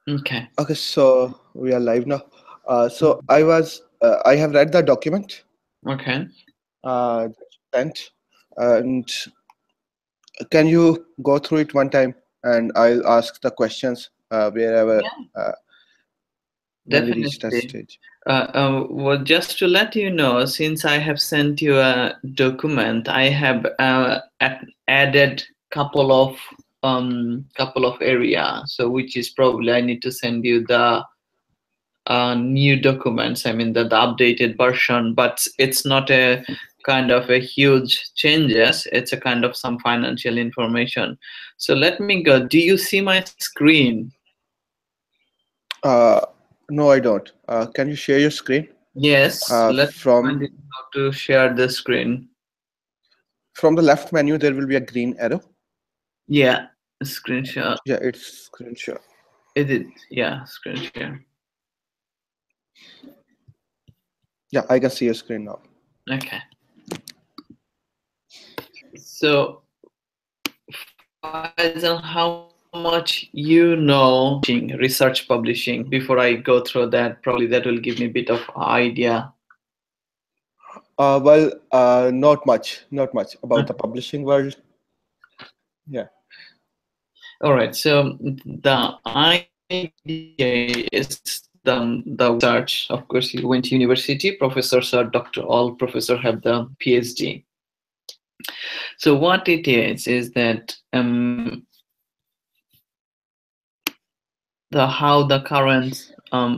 Okay. Okay, so we are live now. I have read the document Okay. that you sent, and can you go through it one time, and I'll ask the questions wherever Yeah, when we reach that definitely. stage. Well, just to let you know, since I have sent you a document, I have added couple of area. So which is probably I need to send you the new documents. I mean the updated version, but it's not a kind of a huge changes. It's a kind of some financial information. So let me go. Do you see my screen? Uh, no, I don't. Can you share your screen? Yes. Let's find From it how to share the screen. the left menu, there will be a green arrow. Yeah, screenshot. Yeah, it's screen share. Edit. Yeah, screen share. Yeah, I can see your screen now. Okay. So, Faisal, how much you know research publishing? Before I go through that, probably that will give me a bit of idea. Not much about the Okay. publishing world. Yeah. All right. So the idea is the research. Of course, you went to university. Professors are doctor. All professors have the PhD. So what it is that the how the current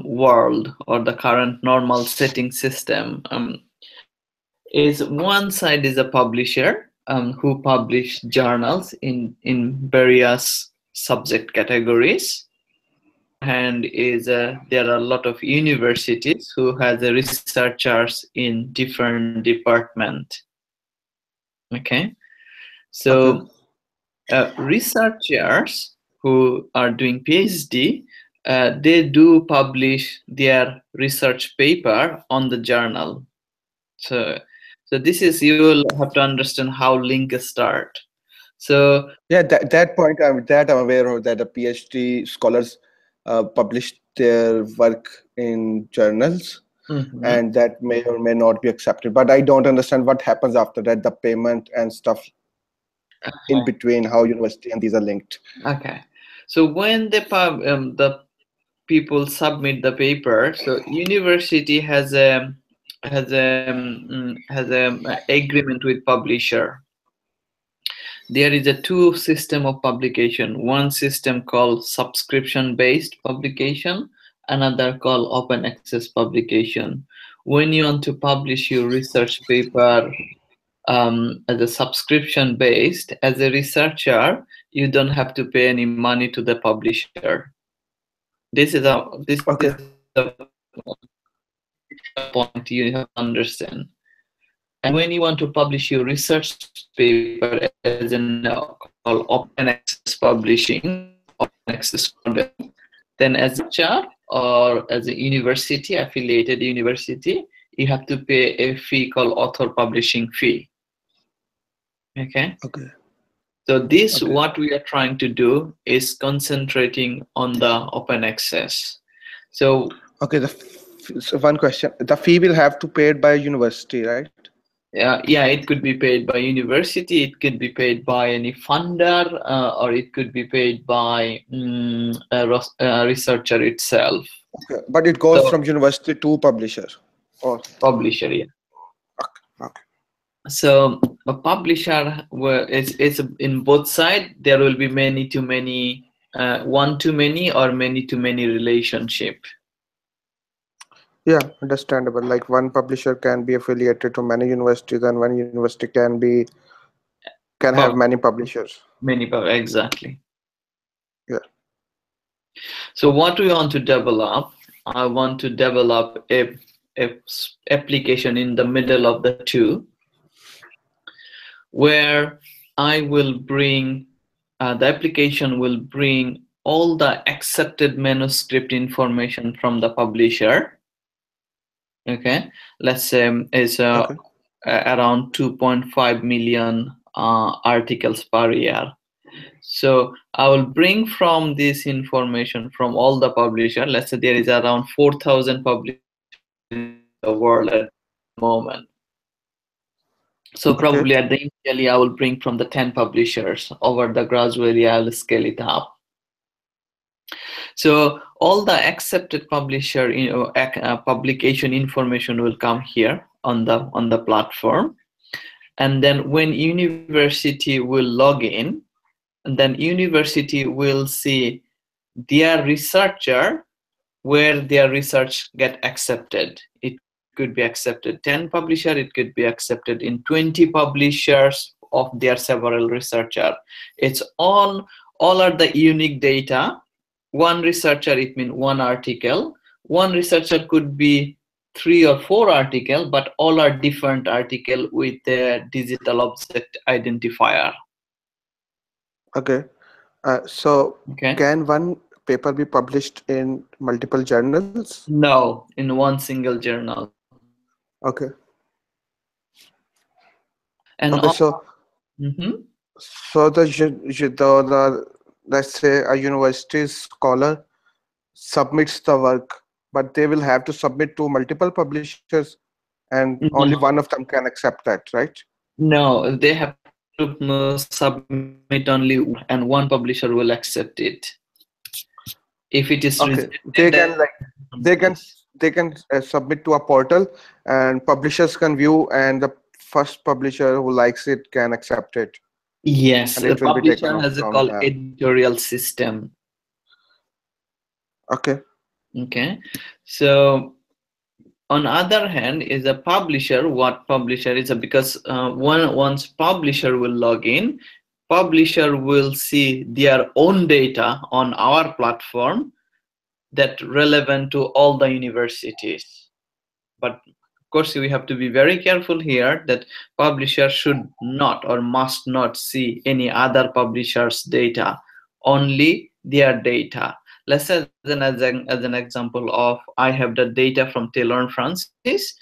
world or the current normal setting system is one side is a publisher who publish journals in various subject categories. And is there are a lot of universities who has researchers in different department. Okay, Okay. so researchers who are doing PhD, they do publish their research paper on the journal. So, so this is you will have to understand how link start. So, Yeah, that point I'm aware of that the PhD scholars publish their work in journals, mhm, and that may or may not be accepted. But I don't understand what happens after that, the payment and stuff in between, how university and these are linked. okay. So when the people submit the paper, so university has a agreement with publisher. There is a two system of publication, one system called subscription based publication, another called open access publication. When you want to publish your research paper as a subscription based, as a researcher you don't have to pay any money to the publisher. This is a Okay. point you have to understand. And when you want to publish your research paper as in called open access publishing, open access model, then as a researcher or as a university, affiliated university, you have to pay a fee called author publishing fee. Okay. Okay. So this Okay. what we are trying to do is concentrating on the open access. So Okay. So one question: the fee will have to pay it by university, right? yeah, it could be paid by university, it could be paid by any funder, or it could be paid by a researcher itself. Okay. But it goes So from university to publisher. Oh. publisher, yeah. Okay. Okay. So a publisher is in both side. There will be many to many, one to many or many to many relationship. Yeah, understandable. Like one publisher can be affiliated to many universities, and one university can have Pub many publishers. exactly. Yeah. So what we want to develop, I want to develop a application in the middle of the two, where I will bring the application will bring all the accepted manuscript information from the publisher. Okay, let's say is Okay. around 2.5 million articles per year. So I will bring from this information from all the publisher. Let's say there is around 4,000 publishers in the world at the moment. So probably at the initially I will bring from the 10 publishers. Over the gradually I will scale it up. So all the accepted publisher publication information will come here on the platform, and then when university will log in, and then university will see their researcher where their research get accepted. It could be accepted 10 publisher, it could be accepted in 20 publishers of their several researcher. It's all are the unique data. One researcher, it means one article. One researcher could be 3 or 4 articles, but all are different article with the digital object identifier. Okay. So can one paper be published in multiple journals? No, in one single journal. Okay. And okay, so so the let's say a university scholar submits the work, but they will have to submit to multiple publishers, and only one of them can accept that, right? No, they have to submit only, and one publisher will accept it. If it is rejected, they can submit to a portal, and publishers can view, and the first publisher who likes it can accept it. Yes, the publisher has a called editorial system. Okay. Okay. So on other hand is a publisher. What publisher is because once publisher will log in, publisher will see their own data on our platform that relevant to all the universities. But of course, we have to be very careful here that publisher should not or must not see any other publisher's data, only their data. Let's say as an example of, I have the data from Taylor and Francis.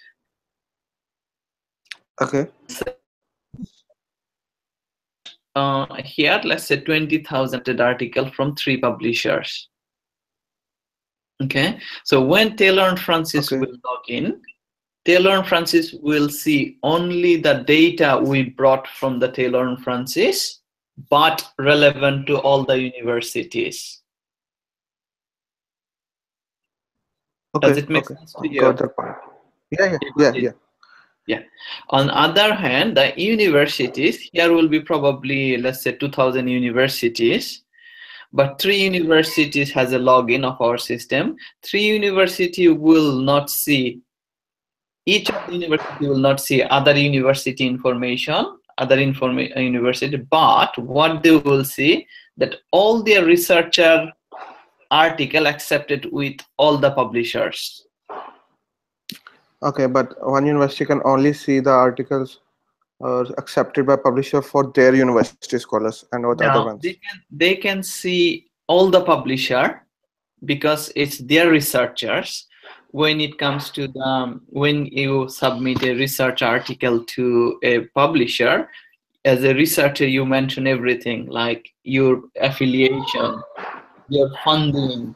Okay. Here, let's say 20,000 article from 3 publishers. Okay, so when Taylor and Francis will log in, Taylor and Francis will see only the data we brought from the Taylor and Francis, but relevant to all the universities. Okay. Does it make sense to you? Got that point. Yeah. On other hand, the universities, here will be probably, let's say 2,000 universities, but 3 universities has a login of our system. 3 university will not see, each of the university will not see other university information, university, but what they will see that all their researcher article accepted with all the publishers. Okay, but one university can only see the articles accepted by publisher for their university scholars, and not other ones. They can see all the publisher because it's their researchers. When it comes to when you submit a research article to a publisher, as a researcher, you mention everything like your affiliation, your funding,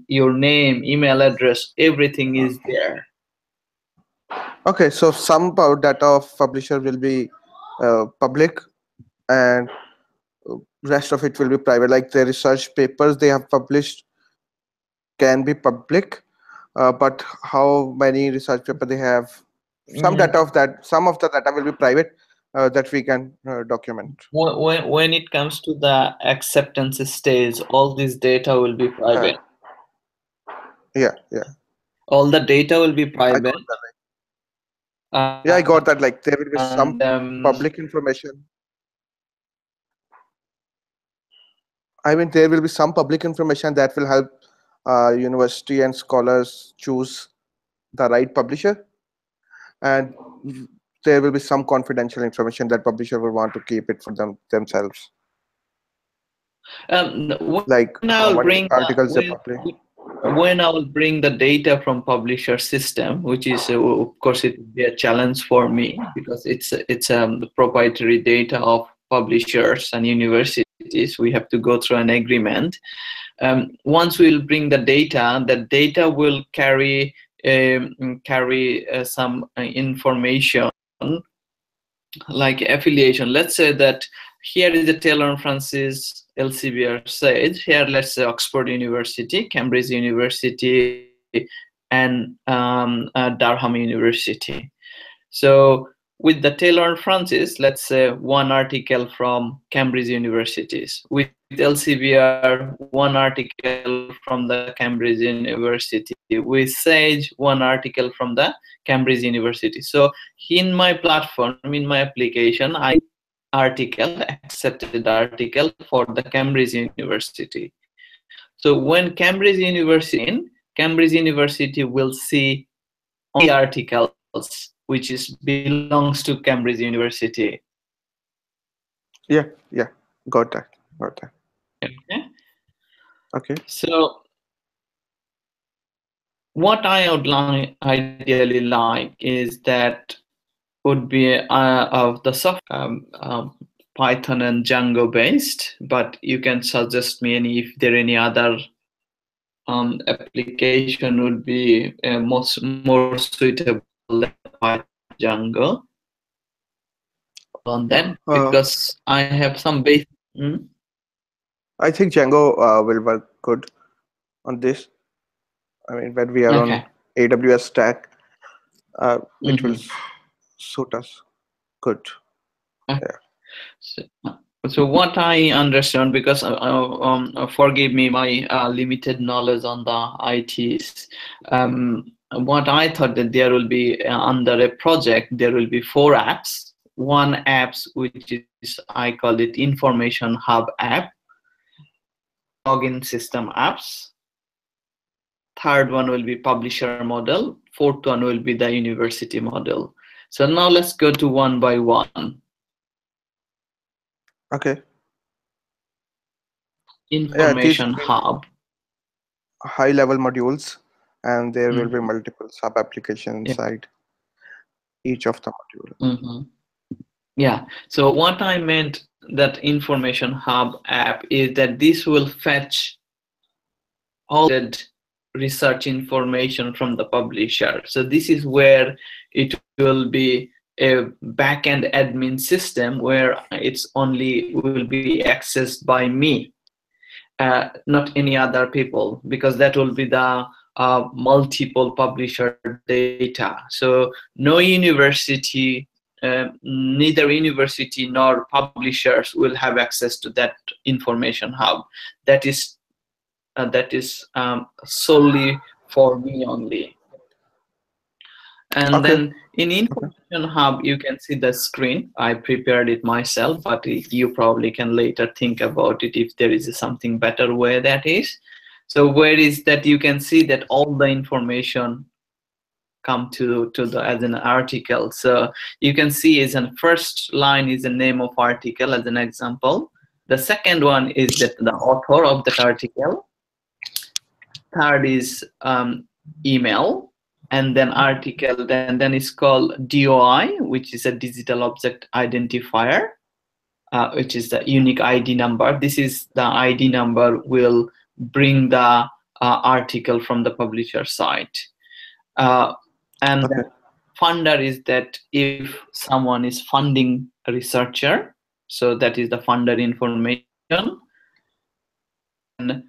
your name, email address, everything is there. Okay, so some data of publisher will be public, and rest of it will be private. Like the research papers they have published can be public, but how many research papers they have, some data of that, some of the data will be private, that we can document. When it comes to the acceptance stage, all this data will be private. Yeah. All the data will be private. I got that. Like there will be some public information. I mean, there will be some public information that will help university and scholars choose the right publisher, and there will be some confidential information that publisher will want to keep it for themselves. Like when I will bring the data from publisher system, which is of course it will be a challenge for me because it's proprietary data of publishers and universities. universities. We have to go through an agreement. Once we'll bring the data, that data will carry some information like affiliation. Let's say that here is the Taylor and Francis LCBR Sage. Here, let's say Oxford University, Cambridge University, and Durham University. So with the Taylor and Francis, let's say one article from Cambridge Universities. With LCBR, one article from the Cambridge University. With Sage, one article from the Cambridge University. So in my platform, in my application, I accepted article for the Cambridge University. So when Cambridge University will see only articles which belongs to Cambridge University. Yeah, got that. Okay. So what I would ideally like is that would be of the software Python and Django based, but you can suggest me if there any other application would be more suitable than Python Django on that, because I have some basic. I think Django will work good on this. I mean, when we are on AWS stack, it will suit us good. So what I understand, because forgive me my limited knowledge on the ITs, what I thought that there will be under a project, there will be 4 apps. One apps which is, I call it Information Hub app, login system apps. Third one will be publisher model. Fourth one will be the university model. So now let's go to one by one. Okay. Information Hub. High level modules, and there will be multiple sub applications inside each of the module. Yeah. So what I meant that Information Hub app is that this will fetch all the research information from the publisher. So this is where it will be a backend admin system where it's only will be accessed by me, not any other people, because that will be the multiple publisher data. So no university, neither university nor publishers will have access to that Information Hub. That is solely for me only. And then in Information Hub, you can see the screen. I prepared it myself, but you probably can later think about it if there is something better way that is. So where is that you can see that all the information come to the as an article. So you can see is in first line is the name of article as an example. The second one is that the author of that article. Third is email, and then article, then it's called DOI, which is a digital object identifier, which is the unique ID number. This is the ID number will bring the article from the publisher site. And the funder is that if someone is funding a researcher, so that is the funder information. And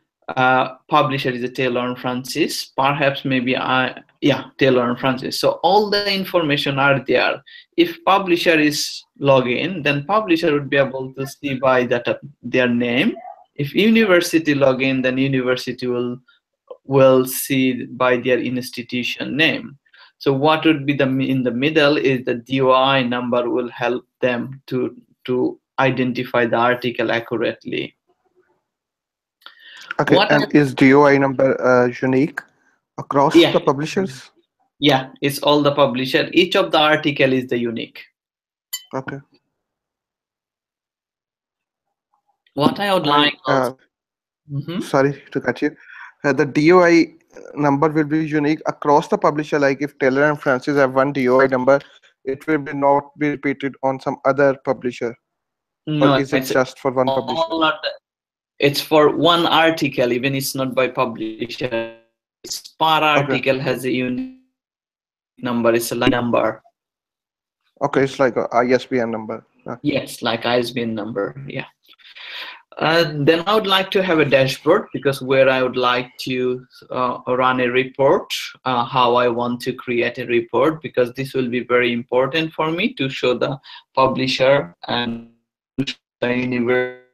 publisher is a Taylor and Francis, perhaps maybe Taylor and Francis. So all the information are there. If publisher is login, then publisher would be able to see by that their name. If university login, then university will see by their institution name. So what would be in the middle is the DOI number will help them to identify the article accurately. Okay, and is DOI number unique across the publishers? Yeah, it's all the publisher. Each of the article is the unique. Okay. What I would like... Sorry to cut you. The DOI number will be unique across the publisher. Like if Taylor and Francis have one DOI number, it will not be repeated on some other publisher. or No, is it just for one publisher? all are it's for one article, even it's not by publisher. It's per Okay. article has a unique number. It's a line number. Okay, it's like a ISBN number. Yes, like ISBN number. Yeah. Then I would like to have a dashboard, because where I would like to run a report, how I want to create a report, because this will be very important for me to show the publisher and the university,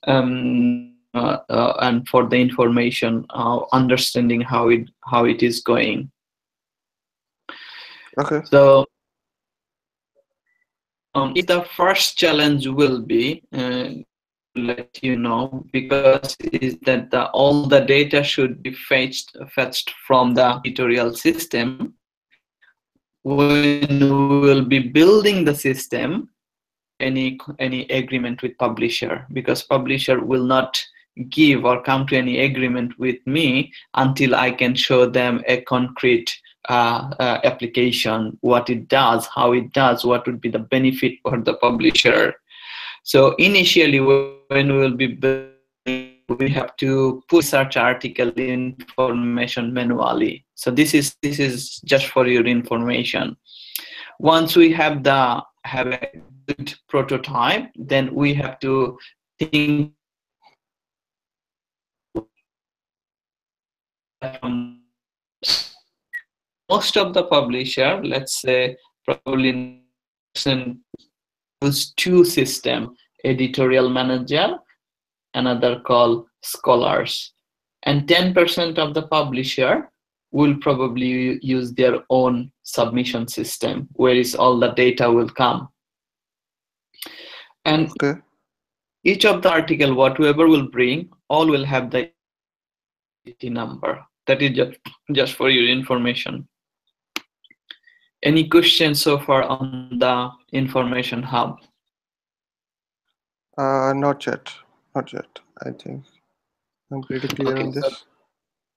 and for the information, understanding how it is going. Okay. So if the first challenge will be let you know, because is that all the data should be fetched from the tutorial system. When we will be building the system, any agreement with publisher, because publisher will not give or come to any agreement with me until I can show them a concrete application, what it does, how it does, what would be the benefit for the publisher. So initially, when we will be building, we have to put search article information manually. So this is just for your information. Once we have a good prototype, then we have to think most of the publisher, let's say probably use two system, editorial manager, another called scholars, and 10% of the publisher will probably use their own submission system, where is all the data will come. And Okay. each of the article, whatever will bring, all will have the number. That is just for your information. Any questions so far on the information hub? Not yet. Not yet. I think I'm pretty clear on this.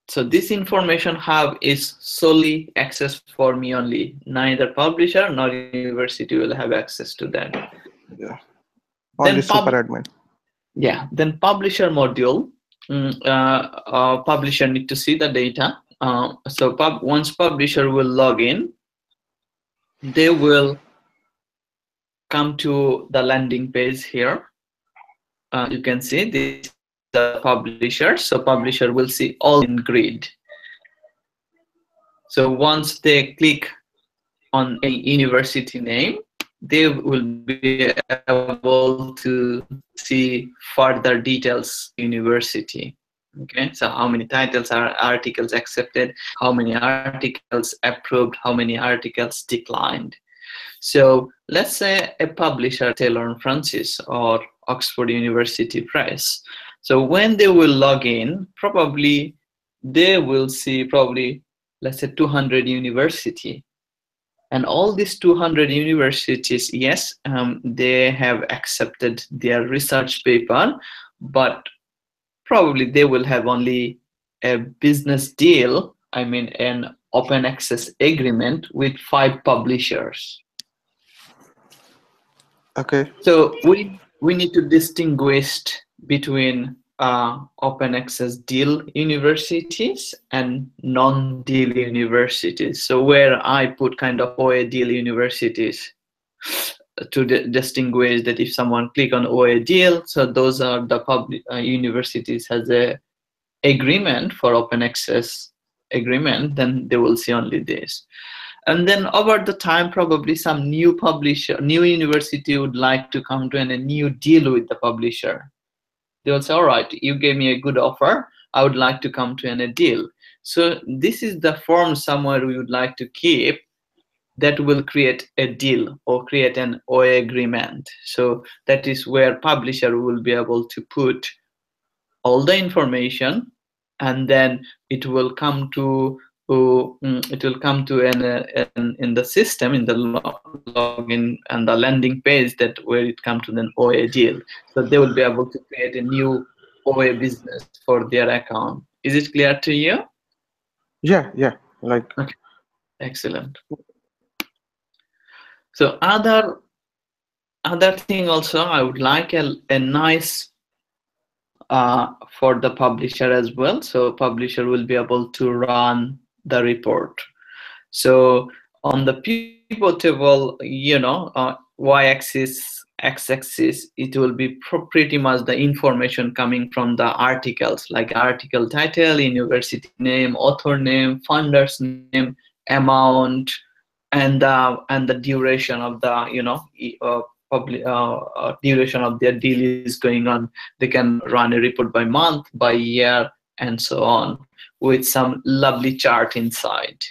So this information hub is solely access for me only. Neither publisher nor university will have access to that. Yeah. Only super admin. Yeah. Then publisher module. Publisher need to see the data. So once publisher will log in, they will come to the landing page here. You can see this is the publisher. So publisher will see all in grid. So once they click on a university name, they will be able to see further details university. Okay, so how many titles are articles accepted, how many articles approved, how many articles declined. So let's say a publisher, Taylor & Francis or Oxford University Press. So when they will log in, probably they will see probably, let's say 200 university. And all these 200 universities, yes, they have accepted their research paper, but probably they will have only a business deal, I mean an open access agreement with 5 publishers. Okay. So we need to distinguish between open access deal universities and non-deal universities. So where I put kind of OA deal universities to distinguish that if someone click on OA deal, so those are the public universities has a agreement for open access agreement, then they will see only this. And then over the time, probably some new publisher, new university would like to come to a new deal with the publisher. They will say, all right, you gave me a good offer, I would like to come to a deal. So this is the form somewhere we would like to keep that will create a deal or create an OA agreement. So that is where publisher will be able to put all the information, and then it will come to in the system, in the login and the landing page, that where it comes to an OA deal. So they will be able to create a new OA business for their account. Is it clear to you? Yeah. Like. Okay. Excellent. So other other thing also, I would like a nice for the publisher as well. So publisher will be able to run the report. So on the pivot table, y-axis, x-axis, it will be pretty much the information coming from the articles, like article title, university name, author name, funder's name, amount, and the duration of the duration of their deal is going on. They can run a report by month, by year, and so on, with some lovely chart inside.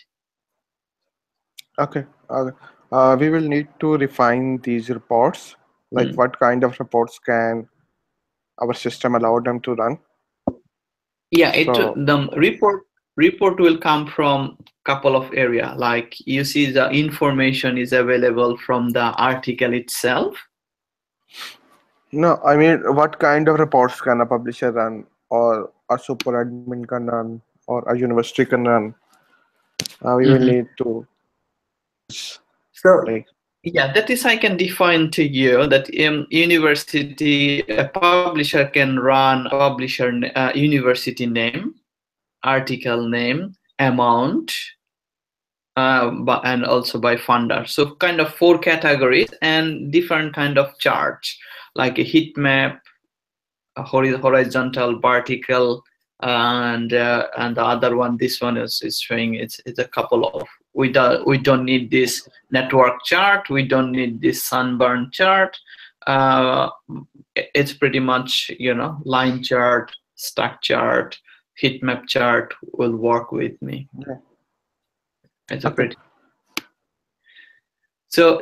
Okay. We will need to refine these reports. Like what kind of reports can our system allow them to run? Yeah, So, the report will come from couple of area. Like you see, the information is available from the article itself. no, I mean, what kind of reports can a publisher run, or a super admin can run, or a university can run? We will need to So like. yeah, that is, I can define to you that in university, a publisher can run university name, article name, amount, and also by funder. So kind of 4 categories and different kind of charts, like a heat map, a horizontal, vertical, and the other one, this one is showing it's a couple of, we don't need this network chart, we don't need this sunburn chart. It's pretty much line chart, stack chart, heat map chart will work with me. Yeah. It's a pretty. So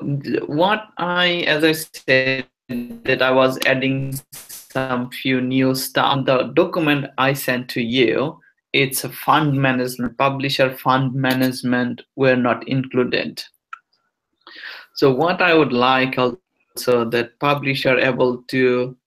what as I said, that I was adding some few new stuff. The document I sent to you, it's a fund management, publisher fund management were not included. So what I would like also, that publisher able to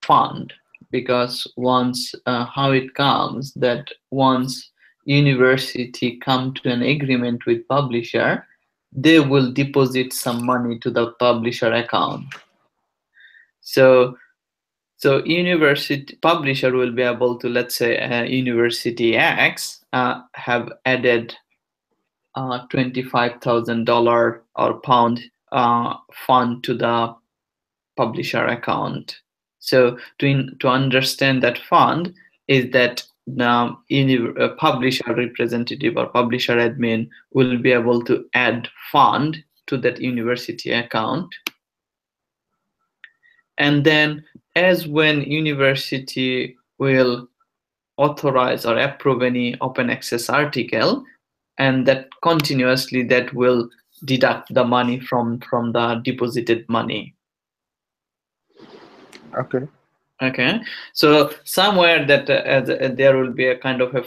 fund, because once how it comes, that once university come to an agreement with publisher, they will deposit some money to the publisher account. So university publisher will be able to, let's say University X have added $25,000 or pound fund to the publisher account. So to understand that fund is that now a publisher representative or publisher admin will be able to add fund to that university account. And then as when university will authorize or approve any open access article, and that continuously that will deduct the money from the deposited money. Okay, so somewhere that there will be a kind of a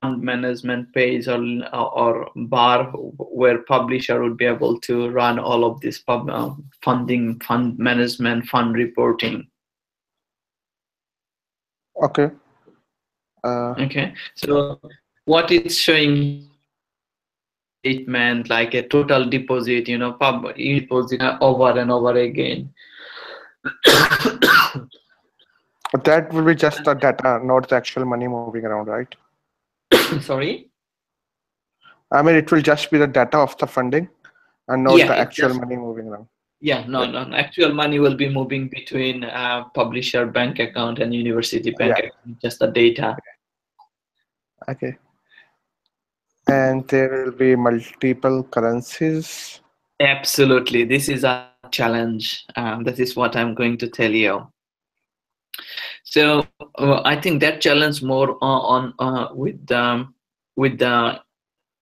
fund management page or bar where publisher would be able to run all of this funding, fund management, fund reporting. Okay. Okay, so what it's showing statement, like a total deposit, deposit over and over again. That will be just the data, not the actual money moving around, right? Sorry? I mean, it will just be the data of the funding and not the actual money moving around. Yeah, no. Actual money will be moving between publisher bank account and university bank account, just the data. Okay. And there will be multiple currencies. Absolutely. This is a challenge. That is what I'm going to tell you. So I think that challenge more with the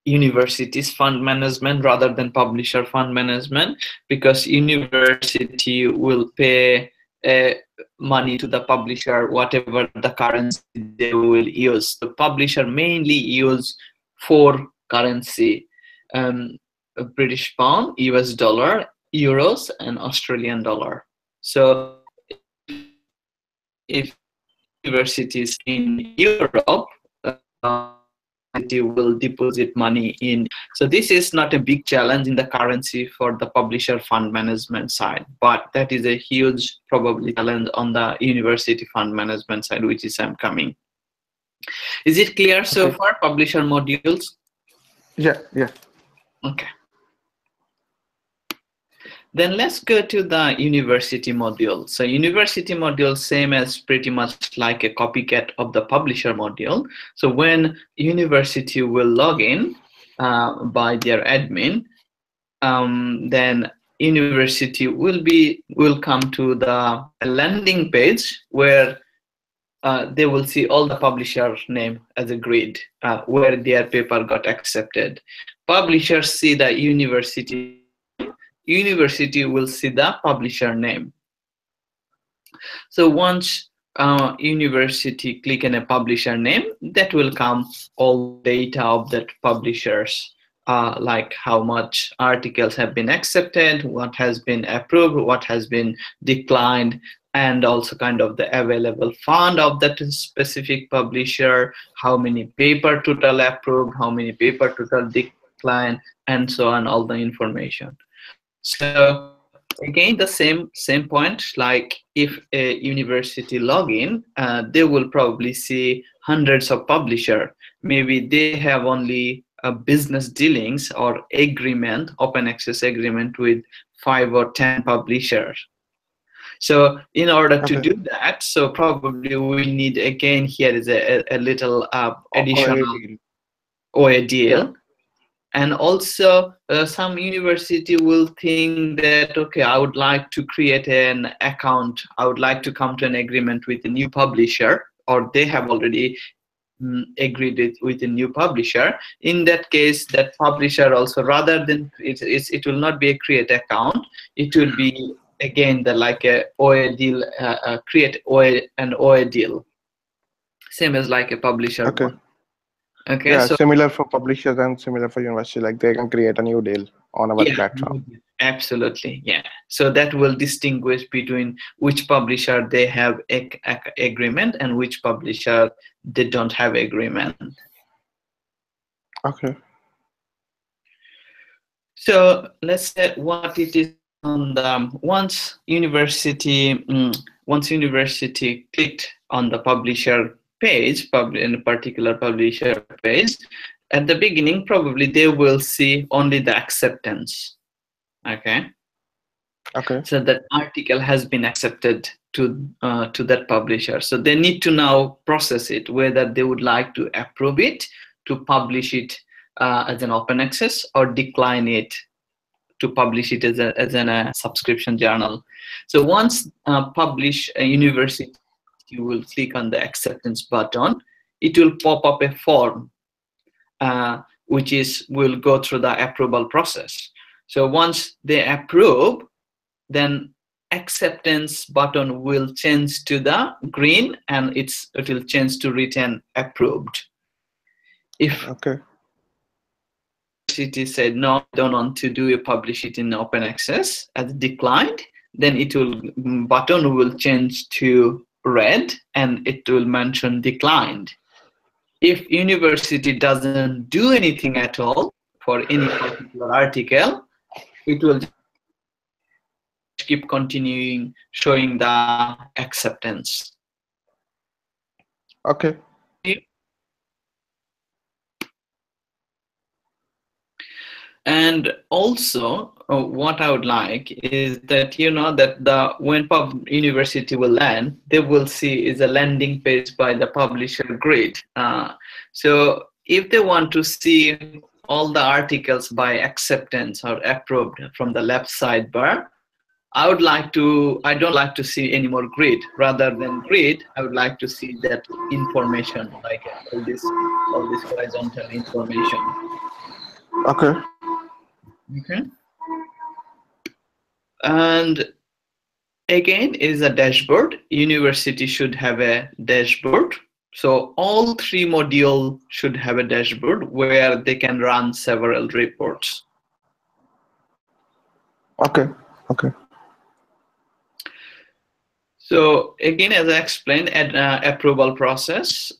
universities fund management rather than publisher fund management, because university will pay money to the publisher whatever the currency they will use. The publisher mainly use 4 currency: British pound, US dollar, euros, and Australian dollar. So if universities in Europe, university will deposit money in. So this is not a big challenge in the currency for the publisher fund management side, but that is a huge probably challenge on the university fund management side, which is coming. Is it clear so far, publisher modules? Yeah. Okay. Then let's go to the university module. So university module, same as pretty much like a copycat of the publisher module. So when university will log in by their admin, then university will come to the landing page where they will see all the publisher name as a grid where their paper got accepted. Publishers see the university name. University will see the publisher name. So once university click on a publisher name, that will come all data of that publishers, like how much articles have been accepted, what has been approved, what has been declined, and also kind of the available fund of that specific publisher, how many paper total approved, how many paper total declined, and so on, all the information. So again, the same point, like if a university login, they will probably see hundreds of publisher. Maybe they have only a business dealings or agreement, open access agreement with 5 or 10 publishers. So in order to do that, so probably we need, again, here is a little additional OA deal. Yeah. And also some university will think that, okay, I would like to create an account, I would like to come to an agreement with a new publisher, or they have already agreed with a new publisher. In that case, that publisher also, rather than it will not be a create account, it will be again the like a OA deal, create an OA deal, same as like a publisher one. Okay, yeah, so similar for publishers and similar for university, like they can create a new deal on our platform. Absolutely, yeah. So that will distinguish between which publisher they have agreement and which publisher they don't have agreement. Okay. So let's say what it is on the once university clicked on the publisher page, in a particular publisher page, at the beginning probably they will see only the acceptance. Okay. So that article has been accepted to that publisher. So they need to now process it, whether they would like to approve it to publish it as an open access, or decline it to publish it as a subscription journal. So once publish a university, you will click on the acceptance button. It will pop up a form, which will go through the approval process. So once they approve, then acceptance button will change to the green, and it will change to written approved. If university said no, I don't want to do a publish it in open access as declined, then button will change to red and it will mention declined. If university doesn't do anything at all for any particular article, it will keep continuing showing the acceptance. Okay. And also, what I would like is that that when university will land, they will see is a landing page by the publisher grid. So if they want to see all the articles by acceptance or approved from the left sidebar, I don't like to see any more grid. Rather than grid, I would like to see that information, like all this horizontal information. Okay. And again is a dashboard. University should have a dashboard. So all 3 modules should have a dashboard where they can run several reports. Okay. So again, as I explained, approval process.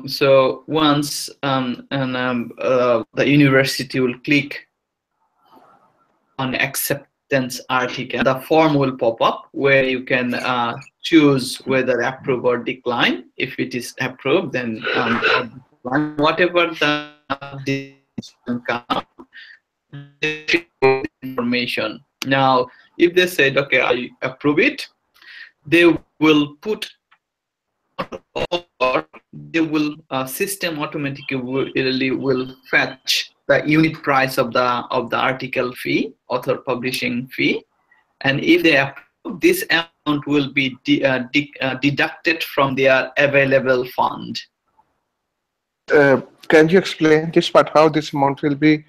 So once the university will click on acceptance article, the form will pop up where you can choose whether approve or decline. If it is approved, then or decline. Whatever the decision comes, they fill with information. Now, if they said, okay, I approve it, they will put, or they will system automatically will fetch the unit price of the article fee, author publishing fee, and if they approve, this amount will be deducted from their available fund. Can you explain this part, how this amount will be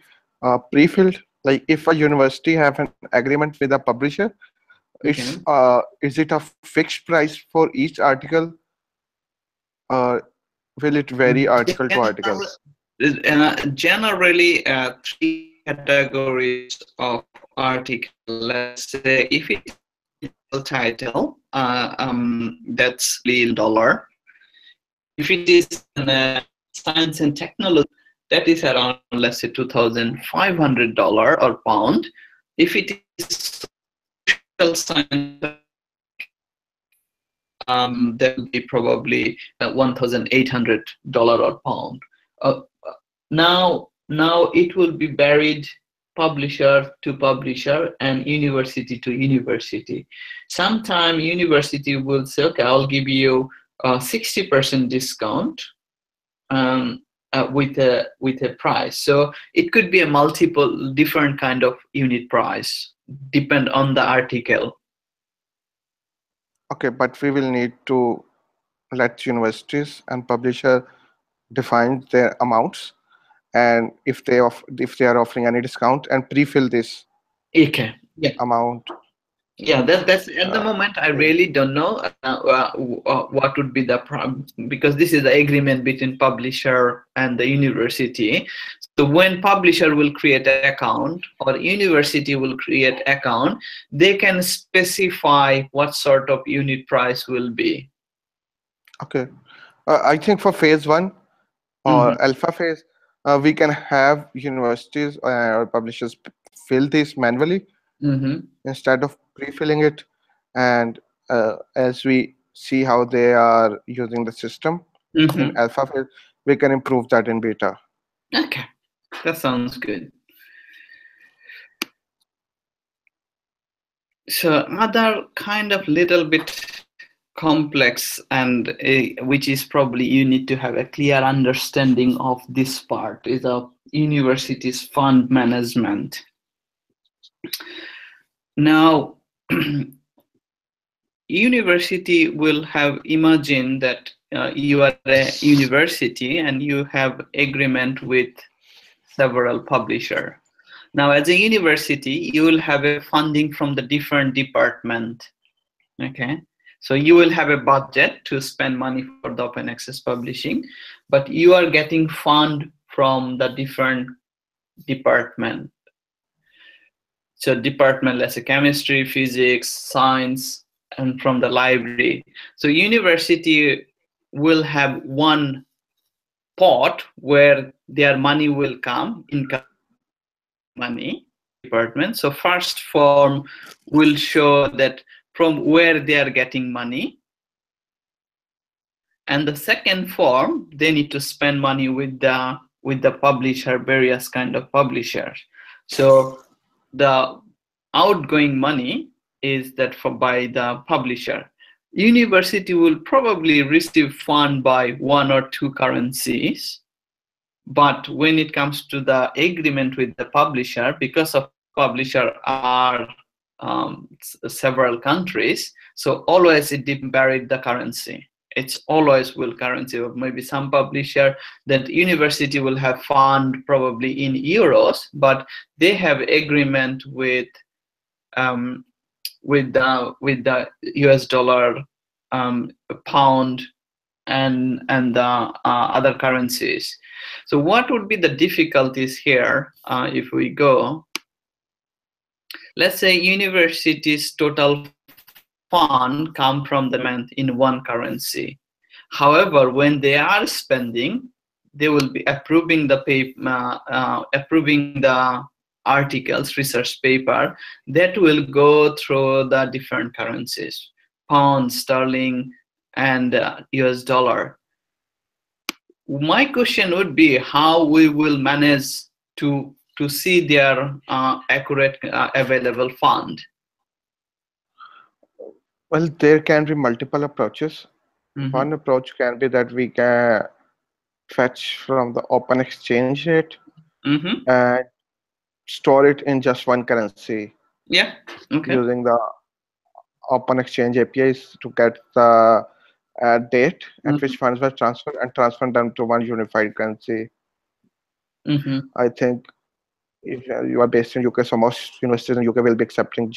pre-filled? Like if a university have an agreement with a publisher, Okay. is it a fixed price for each article, or will it vary article to article? Generally, three categories of article. Let's say if it's a title, that's $1. If it is science and technology, that is around, let's say, $2,500 or pound. If it is social science, that will be probably $1,800 or pound. Now it will be varied publisher to publisher and university to university. Sometime university will say, okay, I'll give you a 60% discount with a price. So it could be a multiple different kind of unit price, depend on the article. Okay, but we will need to let universities and publisher define their amounts, and if they are offering any discount, and pre-fill this Okay. Yeah. amount. Yeah, that's at the moment I Okay. really don't know what would be the problem, because this is the agreement between publisher and the university. So when publisher will create an account or university will create account, they can specify what sort of unit price will be. Okay. I think for phase one or alpha phase, we can have universities or publishers fill this manually instead of pre-filling it, and as we see how they are using the system in alpha phase, we can improve that in beta. Okay, that sounds good. So other kind of little bit complex, and which is probably you need to have a clear understanding of this part, is a university's fund management. Now university will have, imagine that you are a university and you have agreement with several publisher. Now as a university you will have a funding from the different department. Okay, so you will have a budget to spend money for the open access publishing, but you are getting fund from the different department. So department, let's say chemistry, physics, science, and from the library. So university will have one pot where their money will come, income money department. So first form will show that from where they are getting money, and the second form they need to spend money with the publisher, various kind of publishers. So the outgoing money is that by the publisher. University will probably receive fund by one or two currencies, but when it comes to the agreement with the publisher, because of publisher are several countries, so always it varied the currency. It's always will currency, or maybe some publisher that university will have fund probably in euros, but they have agreement with the US dollar, pound, and the other currencies. So what would be the difficulties here if we go? Let's say university's total fund come from the month in one currency. However, when they are spending, they will be approving the articles, research paper that will go through the different currencies: pound, sterling, and US dollar. My question would be how we will manage to see their accurate available fund. Well, there can be multiple approaches. Mm-hmm. One approach can be that we can fetch from the open exchange rate Mm-hmm. and store it in just one currency. Yeah. Okay. Using the open exchange APIs to get the date at which funds were transferred and transfer them to one unified currency. Mm-hmm. I think if you are based in UK, so most universities in UK will be accepting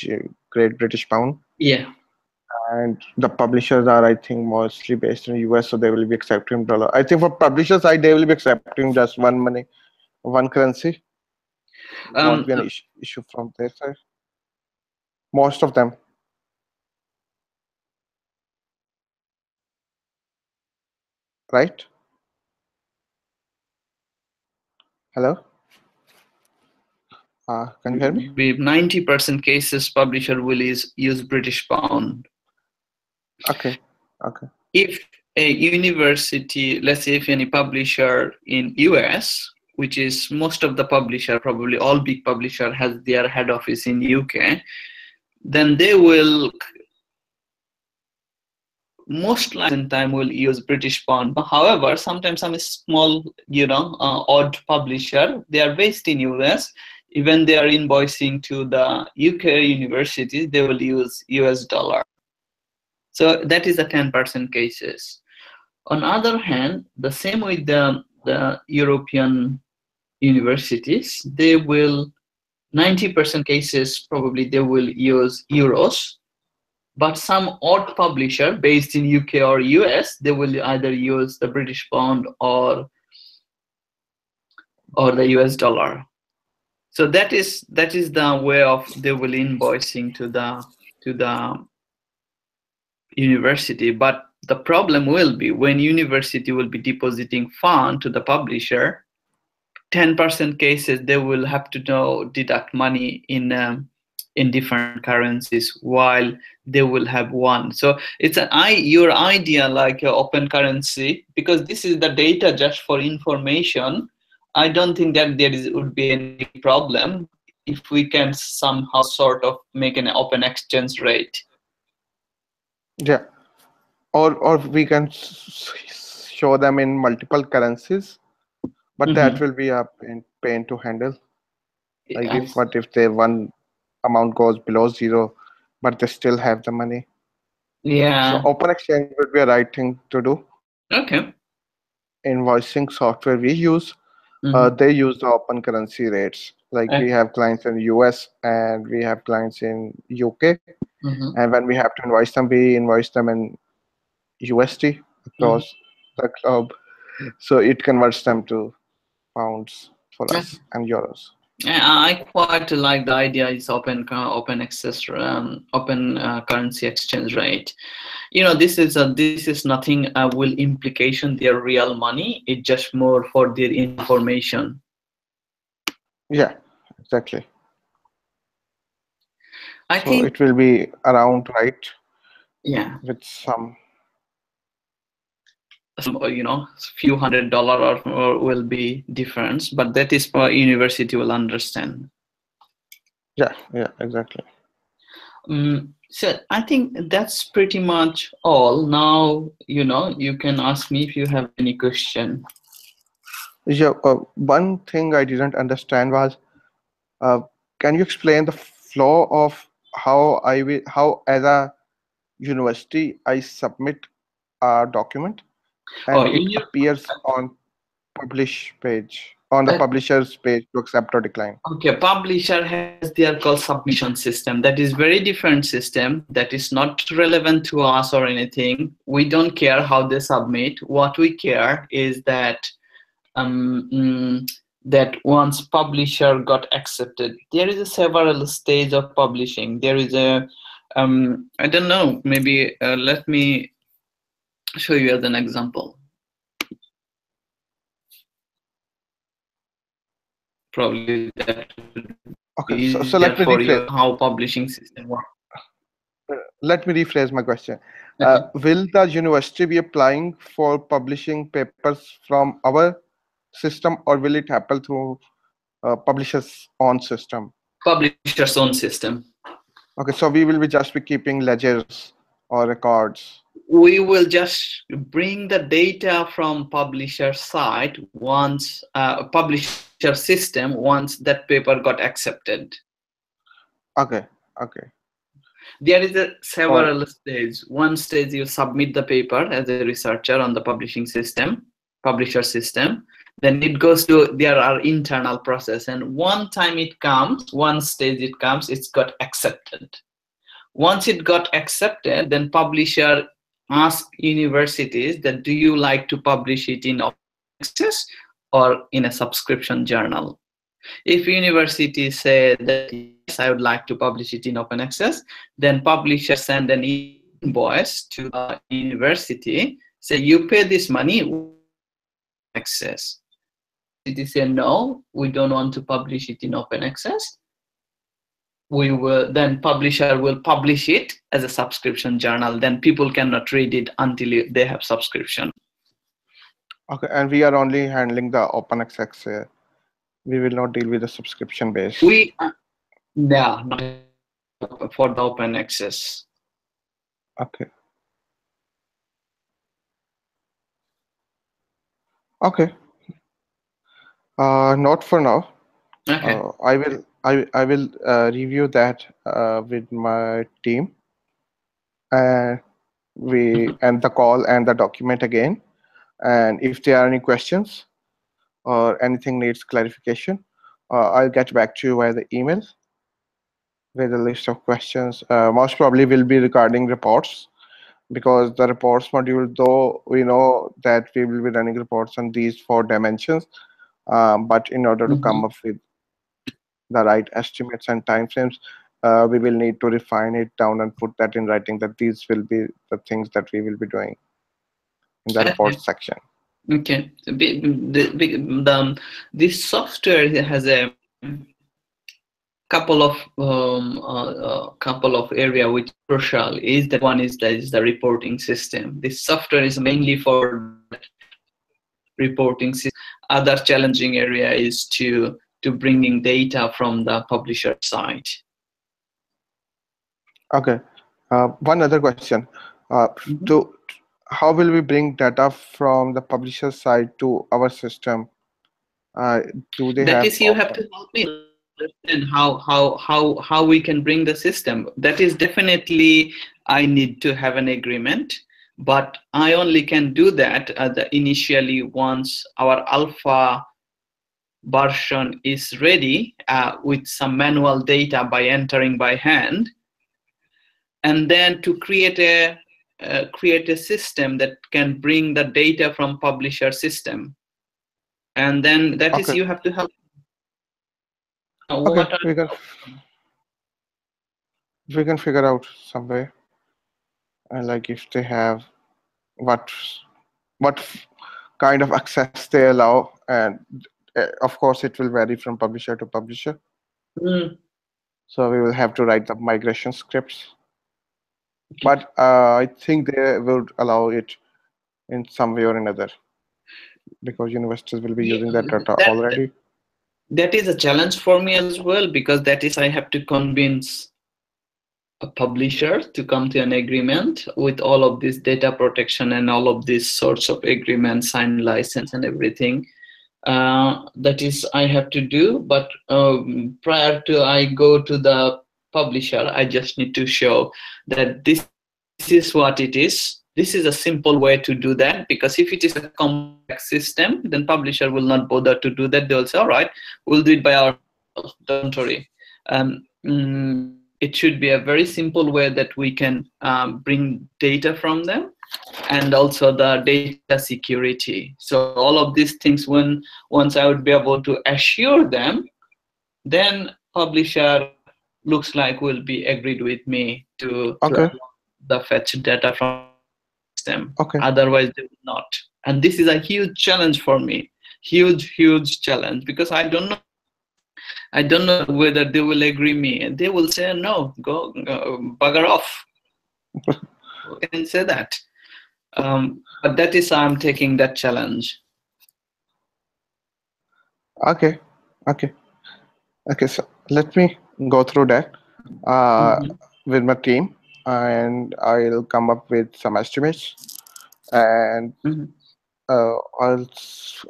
Great British Pound. Yeah. And the publishers are, I think, mostly based in US, so they will be accepting dollar. I think for publishers side, they will be accepting just one money, one currency. Won't be an issue from their side. Most of them. Right? Hello? Can you hear me? 90% cases publisher will use British pound. Okay. Okay. If a university, let's say if any publisher in US, which is most of the publisher, probably all big publisher has their head office in UK, then they will most likely time will use British pound. However, sometimes some small, odd publisher, they are based in US, even they are invoicing to the UK universities, they will use US dollar. So that is the 10% cases. On other hand, the same with the European universities, they will 90% cases probably they will use euros, but some odd publisher based in UK or US, they will either use the British pound or the US dollar. So that is the way of they will invoicing to the university. But the problem will be when university will be depositing fund to the publisher, 10% cases they will have to deduct money in different currencies while they will have one. So it's your idea like open currency, because this is the data just for information. I don't think that would be any problem if we can somehow sort of make an open exchange rate. Yeah. Or we can show them in multiple currencies, but that will be a pain to handle. Like if the one amount goes below zero, but they still have the money. Yeah. So open exchange would be a right thing to do. Okay. Invoicing software we use, they use the open currency rates. Like we have clients in US and we have clients in UK. And when we have to invoice them, we invoice them in USD across the globe. So it converts them to pounds for us and euros. I quite like the idea is open access, open currency exchange rate. This is nothing will implication their real money. It's just more for their information. Yeah, exactly. I think it will be around, right? Yeah. With some few $100 or will be difference, but that is for university will understand. Yeah, exactly. So I think that's pretty much all. Now you can ask me if you have any question. Yeah, one thing I didn't understand was, can you explain the flow of how as a university I submit a document and it appears on publish page, on the publisher's page to accept or decline? Okay, publisher has their called submission system. That is very different system that is not relevant to us or anything. We don't care how they submit. What we care is that that once publisher got accepted, there is a several stage of publishing. There is a I don't know, maybe let me show you as an example. Probably that would be Okay, so easier let me for you rephrase. how publishing system works. Let me rephrase my question. Okay. Will the university be applying for publishing papers from our system, or will it happen through publisher's own system? Publisher's own system. Okay, so we will be just be keeping ledgers or records. We will just bring the data from publisher side once publisher system once that paper got accepted. Okay, okay. There is a Or several stage. One stage you submit the paper as a researcher on the publishing system, publisher system. Then it goes to, there are internal process, and one time it comes, one stage it comes, it's got accepted. Once it got accepted, then publisher ask universities that do you like to publish it in open access or in a subscription journal. If universities say that yes, I would like to publish it in open access, then publisher send an invoice to the university, say you pay this money, access. It is say no, we don't want to publish it in open access. We will, then publisher will publish it as a subscription journal. Then people cannot read it until they have subscription. okay, and we are only handling the open access here. We will not deal with the subscription base. We yeah, not for the open access. Okay. Okay. Not for now. Okay. I will review that with my team, and we end the call and the document again. And if there are any questions or anything needs clarification, I'll get back to you via the email with a list of questions. Most probably will be regarding reports, because the reports module, though we know that we will be running reports on these 4 dimensions, but in order to come up with the right estimates and timeframes, we will need to refine it down and put that in writing, that these will be the things that we will be doing in the report section. Okay. This software has a couple of area which is crucial. Is that one is the reporting system. This software is mainly for reporting system. Other challenging area is to bringing data from the publisher side. Okay. One other question. How will we bring data from the publisher side to our system? Do they that have is, you have to help me understand how we can bring the system. That is definitely, I need to have an agreement, but I only can do that initially once our alpha version is ready with some manual data by entering by hand, and then to create a system that can bring the data from publisher system, and then that is, you have to help. Okay, we can figure out some way, and like if they have what kind of access they allow, and of course it will vary from publisher to publisher. So we will have to write the migration scripts. But I think they will allow it in some way or another, because universities will be using that data already. That is a challenge for me as well, because that is, I have to convince a publisher to come to an agreement with all of this data protection and all of these sorts of agreements, signed license and everything. That is, I have to do. But prior to I go to the publisher, I just need to show that this is what it is. This is a simple way to do that, because if it is a complex system, then publisher will not bother to do that. They'll say, all right, we'll do it by ourselves, don't worry. It should be a very simple way that we can bring data from them, and also the data security. So all of these things, once I would be able to assure them, then publisher looks like will be agreed with me to Okay. allow the fetch data from them. Okay. Otherwise, they will not. And this is a huge challenge for me. Huge challenge, because I don't know whether they will agree me. And they will say no, go bugger off. Who can say that? But that is I'm taking that challenge. Okay. Okay. Okay. So let me go through that uh, Mm-hmm. with my team, and I'll come up with some estimates, and Mm-hmm.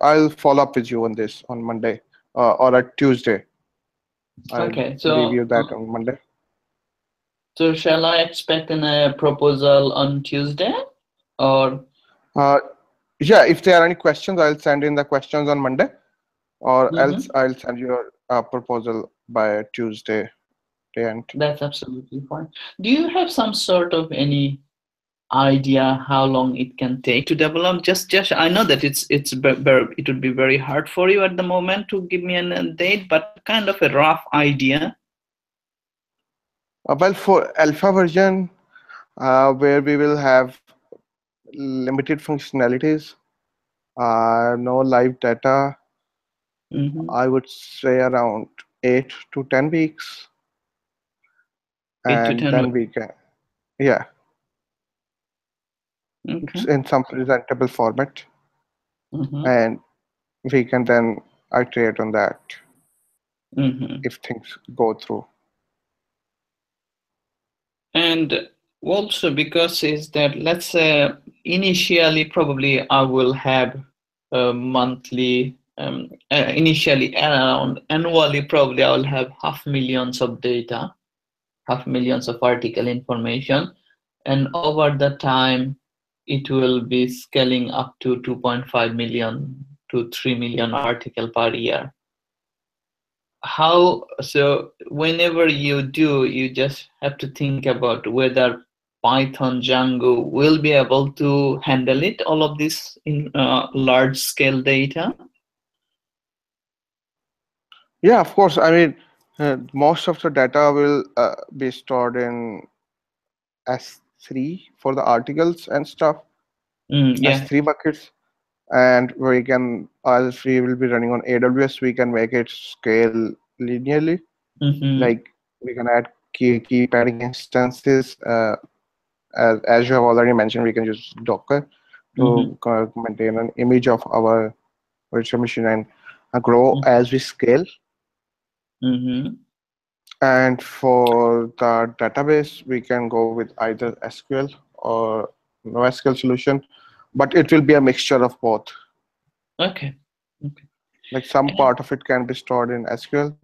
I'll follow up with you on this on Monday or at Tuesday. I'll Okay, give you that on Monday. so shall I expect a proposal on Tuesday, or? Uh, yeah, if there are any questions, I'll send in the questions on Monday, or else Mhm. I'll send you a proposal by Tuesday day end. That's absolutely fine. Do you have some sort of any idea how long it can take to develop? Just I know that it would be very hard for you at the moment to give me a date, but kind of a rough idea. Well, for alpha version, where we will have limited functionalities, no live data, Mm-hmm. I would say around 8 to 10 weeks, 8 to and 10 then weeks. we can, yeah, Okay. it's in some presentable format, Mm-hmm. and we can then iterate on that Mm-hmm. if things go through. And also because is that, let's say initially probably I will have a monthly initially around annually probably I will have half millions of data, half millions of article information, and over the time it will be scaling up to 2.5 million to 3 million article per year. How so whenever you do, you just have to think about whether Python Django will be able to handle it, all of this in large scale data. Yeah, of course. I mean, most of the data will be stored in S3 for the articles and stuff, Yeah. S3 buckets. And we can, as we will be running on AWS, we can make it scale linearly. Mm-hmm. Like we can add key padding instances. As you have already mentioned, we can use Docker Mm-hmm. to maintain an image of our virtual machine and grow as we scale. Mm-hmm. And for the database, we can go with either SQL or NoSQL solution, but it will be a mixture of both. Okay. Okay. Like some part of it can be stored in SQL,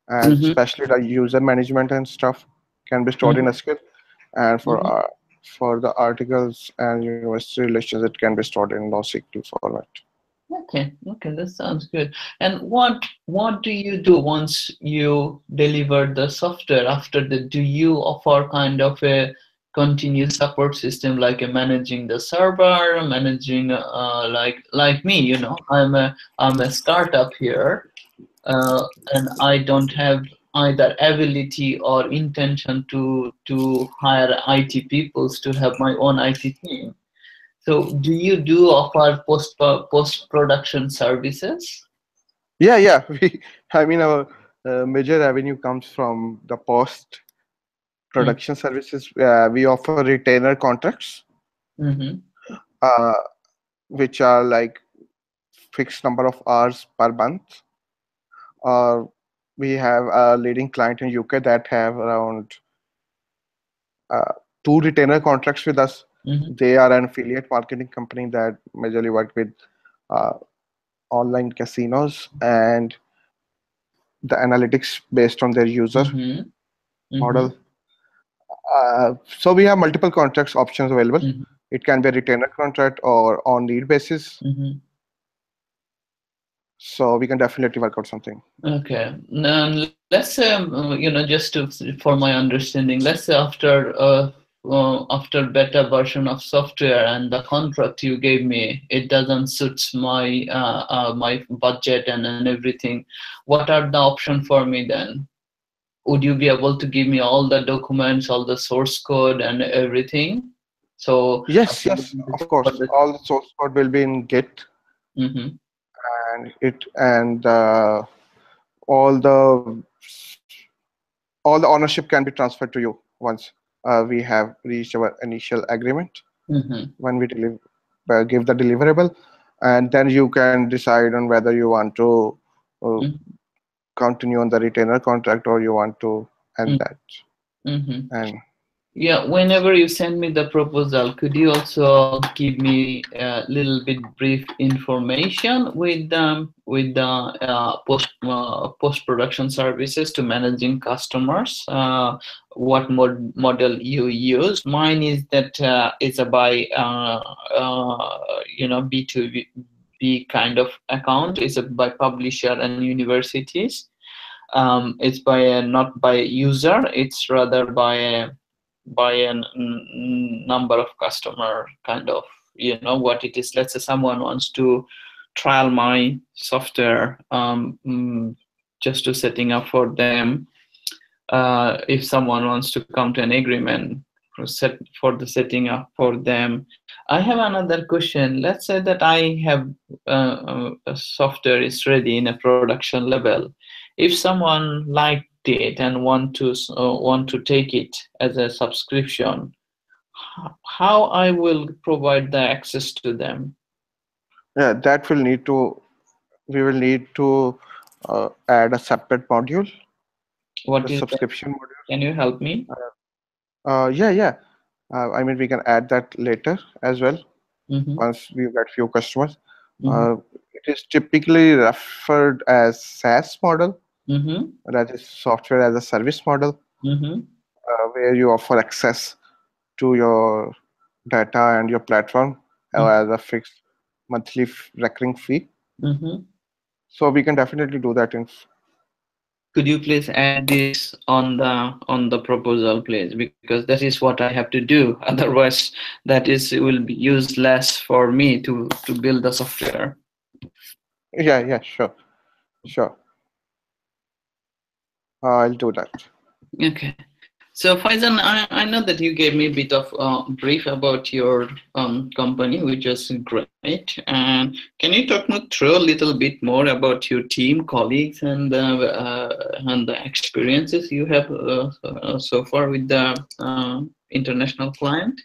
and Mm-hmm. especially the user management and stuff can be stored in Mm-hmm. SQL. And Mm-hmm. for the articles and university relations, it can be stored in NoSQL format. Okay, okay, that sounds good. And what do you do once you deliver the software? After that, do you offer kind of a continuous support system, like a managing the server, managing like me, I'm a startup here, and I don't have either ability or intention to hire IT peoples to have my own IT team. So do you do offer post production services? Yeah. I mean, our major revenue comes from the post production services. We offer retainer contracts, Mm-hmm. uh, which are like fixed number of hours per month. We have a leading client in UK that have around uh, two retainer contracts with us. Mm-hmm. They are an affiliate marketing company that majorly work with uh, online casinos and the analytics based on their user Mm-hmm. Mm-hmm. model. So we have multiple contracts options available. Mm-hmm. It can be a retainer contract or on need basis. Mm-hmm. So we can definitely work out something. Okay. Let's say, for my understanding, let's say after beta version of software and the contract you gave me, it doesn't suit my budget and everything. What are the option for me then? would you be able to give me all the documents, all the source code and everything? So Yes, yes, of course. for the All the source code will be in Git, mm-hmm, and all the all the ownership can be transferred to you once we have reached our initial agreement. mm-hmm, When we give the deliverable, and then you can decide on whether you want to uh, continue on the retainer contract or you want to end that. mm-hmm. And Yeah, whenever you send me the proposal, could you also give me a little bit brief information with the post production services to managing customers? What model you use? Mine is that it's a by B2B kind of account. It's a by publisher and universities. It's by not by user. It's rather by a number of customer kind of, what it is. Let's say someone wants to trial my software, just to setting up for them. If someone wants to come to an agreement for the setting up for them. I have another question. Let's say that I have a software is ready in a production level. If someone liked it and want to take it as a subscription, how I will provide the access to them? yeah, that will need to we will need to add a separate module, What the is that? subscription module. Can you help me? Yeah, yeah. I mean, we can add that later as well Mm-hmm. once we get few customers. Mm-hmm. It is typically referred as SaaS model, Mm-hmm. that is software as a service model, Mm-hmm. where you offer access to your data and your platform as a fixed monthly recurring fee. Mm-hmm. So we can definitely do that in. Could you please add this on the proposal, please? Because that is what I have to do. Otherwise, that is will be useless for me to build the software. Yeah, yeah, sure, sure. I'll do that. Okay. So Faizan, I know that you gave me a bit of brief about your company, which is great. And can you talk me through a little bit more about your team, colleagues, and the experiences you have so far with the international client?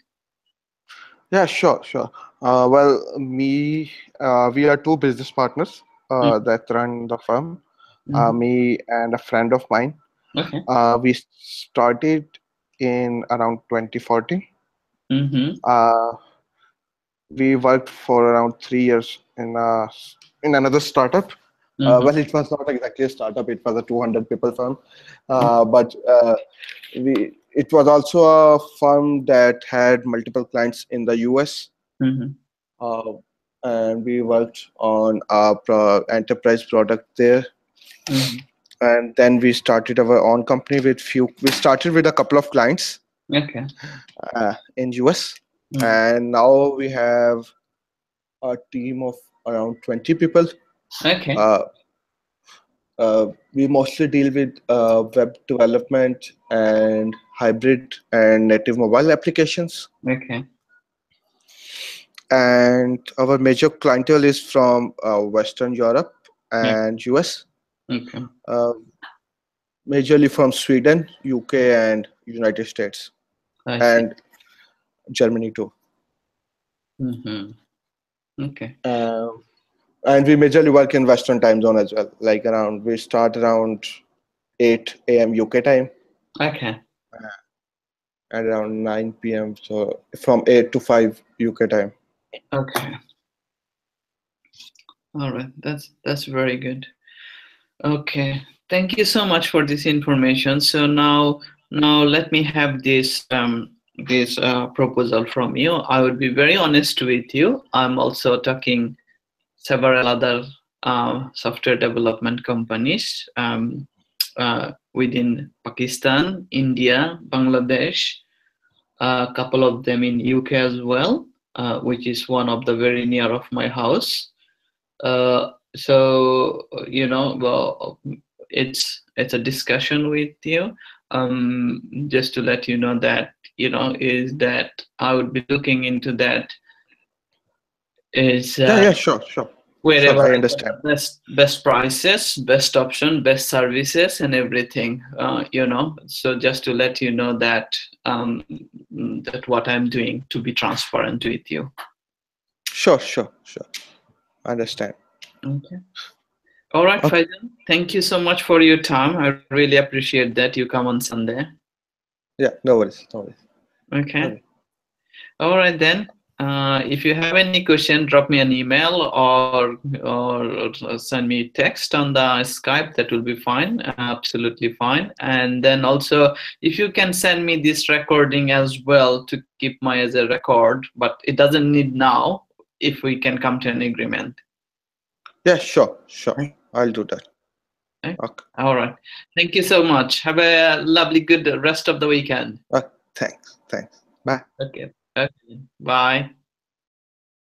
Yeah, sure, sure. We are two business partners that run the firm. Mm-hmm. Me and a friend of mine. Okay. We started in around 2014. Mm-hmm. We worked for around 3 years in another startup. Mm-hmm. Well, it was not exactly a startup; it was a 200 people firm, but it was also a firm that had multiple clients in the US. Mm-hmm. uh, and we worked on our enterprise product there. Mm-hmm. And then we started our own company with few. We started with a couple of clients Okay. in US, Mm-hmm. and now we have a team of around 20 people. Okay. We mostly deal with web development and hybrid and native mobile applications. Okay. And our major clientele is from Western Europe Yeah. and US. Okay. Majorly from Sweden, UK, and United States, I see. and Germany too. Mm-hmm. Okay. And we majorly work in Western time zone as well. Like we start around 8 a.m. UK time Okay. and around 9 p.m. So from 8 to 5 UK time. Okay. All right. That's very good. Okay. Thank you so much for this information. So now let me have this proposal from you. I would be very honest with you. I'm also talking several other software development companies within Pakistan, India, Bangladesh, a couple of them in UK as well, which is one of the very near of my house. So well, it's a discussion with you. Just to let you know that, is that I would be looking into that, is Yeah, sure, sure. Sure, wherever I I get understand. the best prices, best option, best services, and everything. So just to let you know that, that what I'm doing, to be transparent with you. Sure, sure, sure. I understand. Okay. All right, Okay. Faizan. Thank you so much for your time. I really appreciate that you come on Sunday. Yeah, no worries, no worries. Okay. All right then. If you have any question, drop me an email or send me text on the Skype. That will be fine, absolutely fine. And then also, if you can send me this recording as well to keep my as a record, but it doesn't need now. If we can come to an agreement. Yeah, sure, sure. Okay. I'll do that. Okay. Okay. All right. Thank you so much. Have a lovely, good rest of the weekend. Thanks, thanks. Bye. Okay. Okay. Bye.